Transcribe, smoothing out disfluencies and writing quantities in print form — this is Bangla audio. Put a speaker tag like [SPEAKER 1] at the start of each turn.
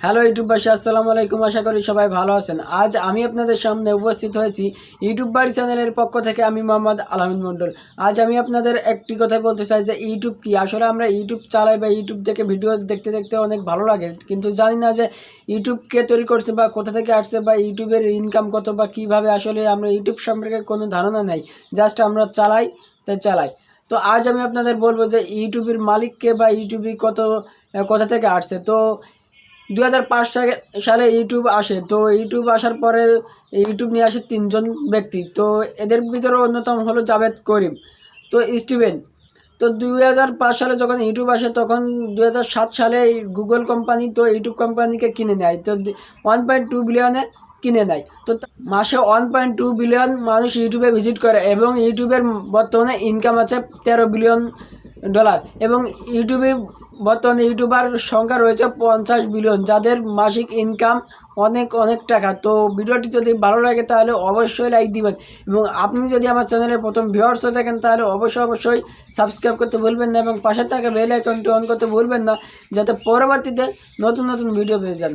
[SPEAKER 1] হ্যালো ইউটিউববাসী, আসসালামু আলাইকুম। আশা করি সবাই ভালো আছেন। আজ আমি আপনাদের সামনে উপস্থিত হয়েছি ইউটিউব বাড়ি চ্যানেলের পক্ষ থেকে। আমি মোহাম্মদ আলামিন মণ্ডল। আজ আমি আপনাদের একটি কথা বলতে চাই যে ইউটিউব কি। আসলে আমরা ইউটিউব চালাই বা ইউটিউব থেকে ভিডিও দেখতে দেখতে অনেক ভালো লাগে, কিন্তু জানি না যে ইউটিউব কে তৈরি করছে বা কোথা থেকে আসছে বা ইউটিউবের ইনকাম কত বা কীভাবে। আসলে আমরা ইউটিউব সম্পর্কে কোনো ধারণা নেই, জাস্ট আমরা চালাই। তো আজ আমি আপনাদের বলবো যে ইউটিউবের মালিককে বা ইউটিউবে কোথা থেকে আসছে। তো 2005 সালে ইউটিউব আসে। তো ইউটিউব আসার পরে ইউটিউব নিয়ে আসে তিনজন ব্যক্তি। তো এদের ভিতরে অন্যতম হলো জাভেদ করিম, তো স্টিভেন। তো 2005 সালে যখন ইউটিউব আসে, তখন 2007 সালে গুগল কোম্পানি তো ইউটিউব কোম্পানিকে কিনে নেয়। তো 1.2 বিলিয়নে কিনে নেয়। তো মাসে 1.2 বিলিয়ন মানুষ ইউটিউবে ভিজিট করে এবং ইউটিউবের বর্তমানে ইনকাম আছে $13 বিলিয়ন। এবং ইউটিউবে বর্তমানে ইউটিউবার সংখ্যা রয়েছে 50 বিলিয়ন, যাদের মাসিক ইনকাম অনেক টাকা। তো ভিডিওটি যদি ভালো লাগে তাহলে অবশ্যই লাইক দিবেন, এবং আপনি যদি আমার চ্যানেলে প্রথম ভিউয়ার্স হয়ে থাকেন তাহলে অবশ্যই সাবস্ক্রাইব করতে ভুলবেন না এবং পাশে থাকা বেল আইকনটি অন করতে ভুলবেন না, যাতে পরবর্তীতে নতুন ভিডিও পেয়ে যান।